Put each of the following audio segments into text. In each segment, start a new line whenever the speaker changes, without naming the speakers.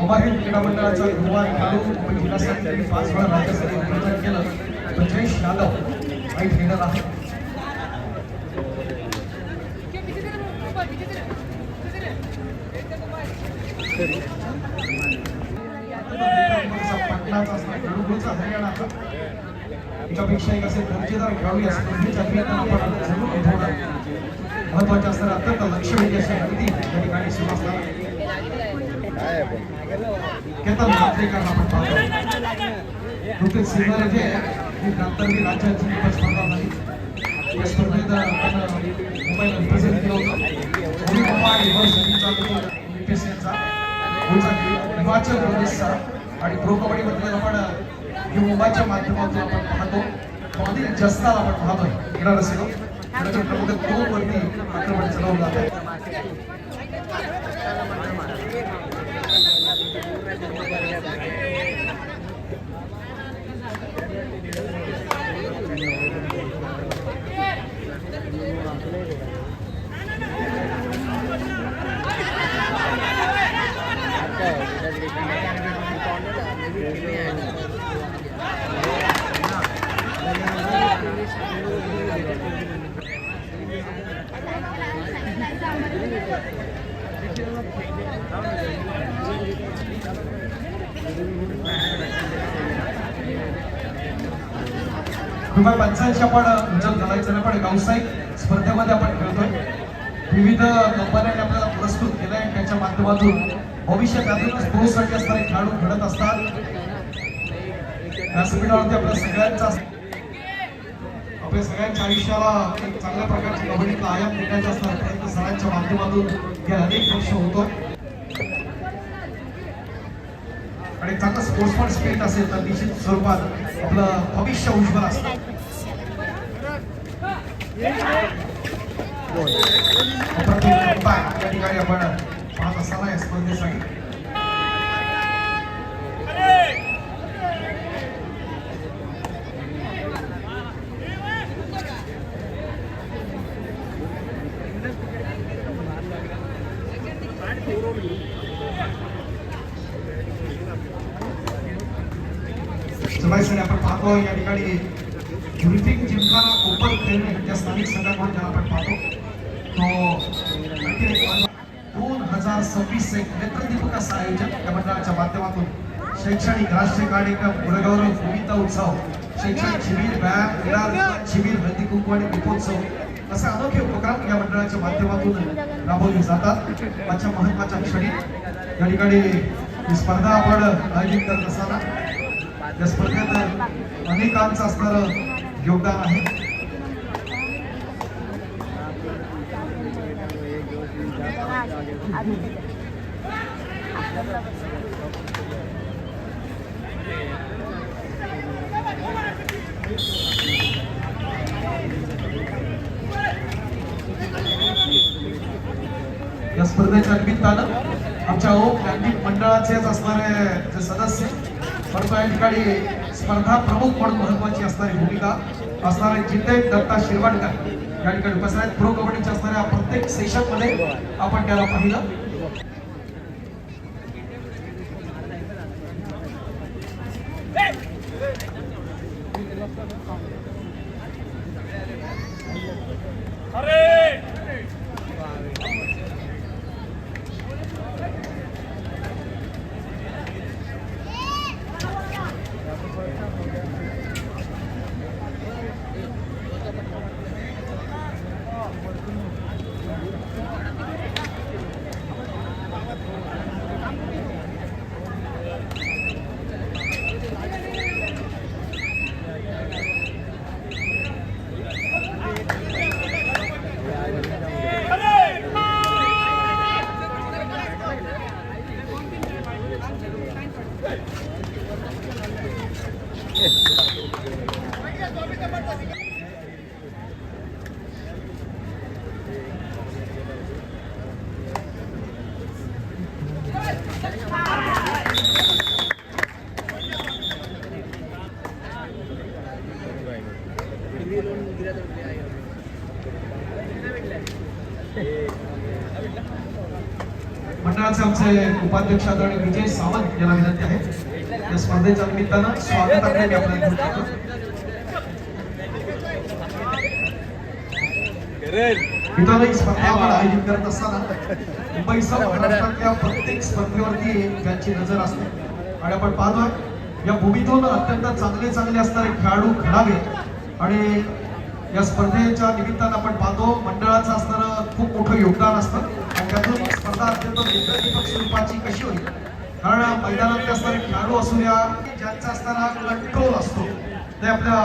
उभारलेल्या क्रीडा मंडळाचा युवा खेळाडू उपजिल्हासाठी 5 वेळा राज्यासाठी प्रयत्न केलं. ब्रजेश यादव वाईट ट्रेनर आहे. पाटलाचा खेळाडूचा हरियाणाचा याच्यापेक्षा एक असे दर्जेदार खेळाडू या स्पर्धेच्या आपण जरूर उठवणार. महत्वाचे असणारे अत्यंत लक्षणीय अशी अगदी या ठिकाणी सुरू केतन मात्रेकर आपण पाहतो. नुकतेच सिंगल जे नंतरही राज्याची स्पर्धा झाली. या स्पर्धेत मुंबईला रिप्रेझेंट केलं होतं. हिमाचल प्रदेशचा आणि प्रो कबड्डी मध्ये आपण मुंबईच्या माध्यमातून आपण पाहतो. अनिल जस्ताल आपण पाहतोय क्रीडा रसिक प्रमुख 2 वरती आक्रमण चालवलं जात आहे. कृपया पंचांशी आपण उचल घालायचं नाही, पण व्यावसायिक स्पर्धेमध्ये आपण खेळतोय. विविध कंपन्यांनी आपल्याला पुरस्कृत केलंय आणि त्याच्या माध्यमातून भविष्यात यातूनच प्रोसाठी असणारे खेळाडू घडत असतात. व्यासपीठावरती आपल्या सगळ्यांचा आपल्या सगळ्यांच्या आयुष्याला एक चांगल्या प्रकारची कबड्डीतला आयाम देण्याचा असणार प्रयत्न सरांच्या माध्यमातून गेल्या अनेक वर्ष होतो. आणि चांगलं स्पोर्ट्समॅन स्पिरिट असेल तर निश्चित स्वरूपात आपलं भविष्य उज्ज्वल असतं. या ठिकाणी आपण पाहत असताना या स्पर्धेसाठी आपण पाहतो या ठिकाणी ब्रिफिंग जिमखाना ओपन ट्रेनिंग त्या स्थानिक संघाकडून ज्याला आपण पाहतो तो 2026 एक नेत्रदीपक असा आयोजन या मंडळाच्या माध्यमातून शैक्षणिक राष्ट्रीय कार्यक्रम गुणगौरव भूमिका उत्सव शैक्षणिक शिबिर व्यायाम क्रीडा शिबिर हळदी कुंकू आणि दीपोत्सव असे अनोखे उपक्रम या मंडळाच्या माध्यमातून राबवले जातात. आजच्या महत्वाच्या क्षणी या ठिकाणी ही स्पर्धा आपण आयोजित करत असताना या स्पर्धेत अनेकांचं असणारं योगदान आहे. या स्पर्धेच्या निमित्तानं आमच्या ओलंपिक मंडळाचेच असणारे जे सदस्य परंतु या ठिकाणी स्पर्धा प्रमुख म्हणून महत्वाची असणारी भूमिका असणारे जितेंद्र दत्ता शिरवाडकर या ठिकाणी उपस्थित आहेत. प्रो कबड्डीच्या असणाऱ्या प्रत्येक सेशन मध्ये आपण त्याला पाहिलं. मंडळाचे आमचे उपाध्यक्ष आदरणीय विजय सावंत यांना विनंती आहे या स्पर्धेच्या निमित्तानं स्वागताकडे मी आपल्याला घेऊन जातो. इथं स्पर्धा आपण आयोजित करत असताना मुंबईसह महाराष्ट्रातल्या प्रत्येक स्पर्धेवरती त्यांची नजर असते आणि आपण पाहतोय या भूमीतून अत्यंत चांगले असणारे खेळाडू घडावे आणि या स्पर्धेच्या निमित्तानं आपण पाहतो मंडळाचं असणारं खूप मोठं योगदान असतं आणि त्यातून स्पर्धा अत्यंत नेत्रदीपक स्वरूपाची कशी होईल कारण मैदानातले असणारे खेळाडू असू द्या ज्यांचा असणारा कंट्रोल असतो ते आपल्या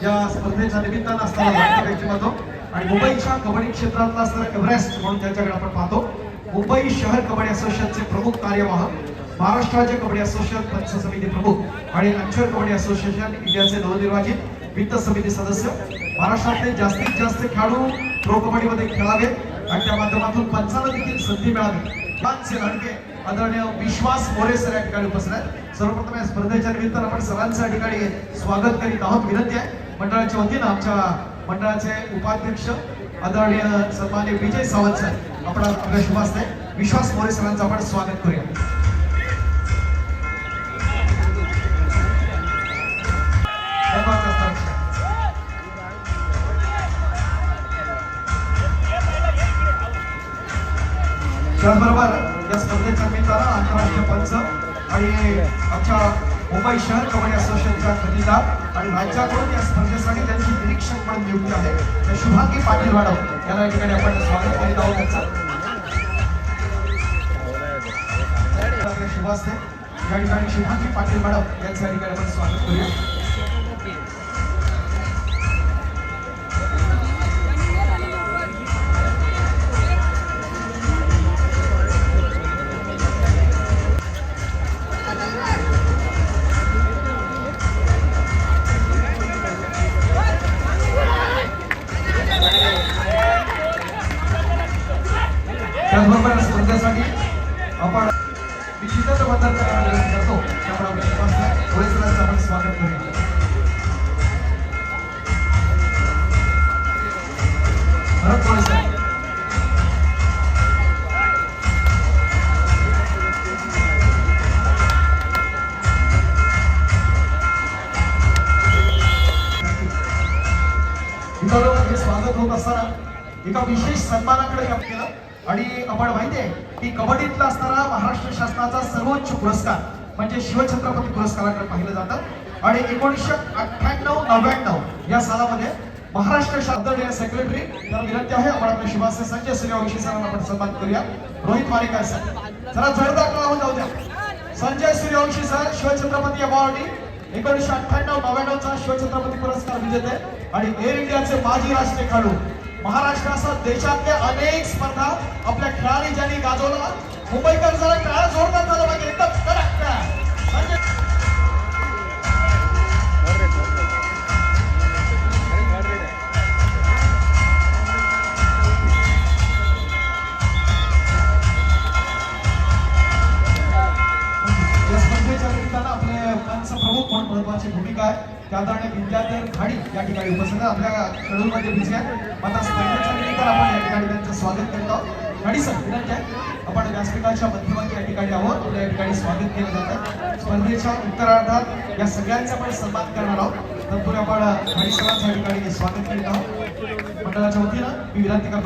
या स्पर्धेच्या निमित्तानं असताना व्यक्तिमत्व आणि मुंबईच्या कबड्डी क्षेत्रातला असणारा एव्हरेस्ट म्हणून ज्यांच्याकडे आपण पाहतो मुंबई शहर कबड्डी असोसिएशनचे प्रमुख कार्यवाह महाराष्ट्र राज्य कबड्डी असोसिएशन पंच समिती प्रमुख आणि अंचल कबड्डी असोसिएशन इंडियाचे नवनिर्वाचित वित्त समिती सदस्य महाराष्ट्रातले जास्तीत जास्त खेळाडू प्रो कबड्डी मध्ये खेळावे आणि त्या माध्यमातून पंचांना देखील संधी मिळावी लाडके आदरणीय विश्वास मोरे सर या ठिकाणी उपस्थित आहेत. सर्वप्रथम या स्पर्धेच्या निमित्तानं आपण सरांच्या ठिकाणी स्वागत करीत आहोत. विनंती आहे मंडळाच्या वतीनं आमच्या मंडळाचे उपाध्यक्ष आदरणीय सन्माननीय विजय सावंत सर आपण आपल्या शुभ हस्ते विश्वास मोरे सरांचं आपण स्वागत करूया. त्याचबरोबर या स्पर्धेच्या निमित्तानं आंतरराष्ट्रीय पंच आणि आमच्या मुंबई शहर कबड्डी असोसिएशनच्या खजिनदार आणि राज्याकडून या स्पर्धेसाठी त्यांची निरीक्षक म्हणून नियुक्ती आहे त्या शुभांगी पाटील मॅडम याला या ठिकाणी आपण स्वागत करीत आहोत त्यांचं शुभ असते या ठिकाणी शुभांगी पाटील मॅडम यांचं या ठिकाणी आपण स्वागत करूया. त्याचबरोबर स्पर्धेसाठी आपण निश्चितच बंधन करतो त्यामुळे आपण पुढे आपण स्वागत करूया. भरत कोळे सर हे स्वागत होत असताना एका विशेष सन्मानाकडे केलं आणि आपण माहितीये की कबड्डीतला असणारा महाराष्ट्र शासनाचा सर्वोच्च पुरस्कार म्हणजे शिवछत्रपती पुरस्काराकडे पाहिलं जातं आणि 1998-99 या सालामध्ये महाराष्ट्र शासनाचे सेक्रेटरी यांना विनंती आहे आपण आपले शुभासे संजय सूर्यवंशी सरांना आपण सन्मान करूया. रोहित मारेकर सर जरा जोरदार टाळ्या जाऊ द्या. संजय सूर्यवंशी सर शिवछत्रपती अवॉर्डी 1998-99 चा शिवछत्रपती पुरस्कार विजेते आणि एअर इंडियाचे माजी राष्ट्रीय खेळाडू महाराष्ट्रासह देशातल्या अनेक स्पर्धा आपल्या खेळाडू ज्यांनी गाजवला. मुंबईकर जरा टाळ्या जोरदार झाला पाहिजे एकदम कडक प्रमुख म्हणून महत्वाची भूमिका आहे त्या आधारे विद्याधर खाडी या ठिकाणी उपस्थित आपल्या शेड्यूलमध्ये बिझी आहे. आता स्पर्धेच्या निमित्तानं आपण या ठिकाणी त्यांचं स्वागत करत आहोत. खाडी सर विनंती आहे आपण व्यासपीठाच्या मध्यभागी या ठिकाणी आहोत आपल्या या ठिकाणी स्वागत केलं जातं. स्पर्धेच्या उत्तरार्धात या सगळ्यांचा आपण सन्मान करणार आहोत. तत्पूर्वी आपण खाडी सरांच्या ठिकाणी स्वागत करीत आहोत. मंडळाच्या वतीनं मी विनंती करतो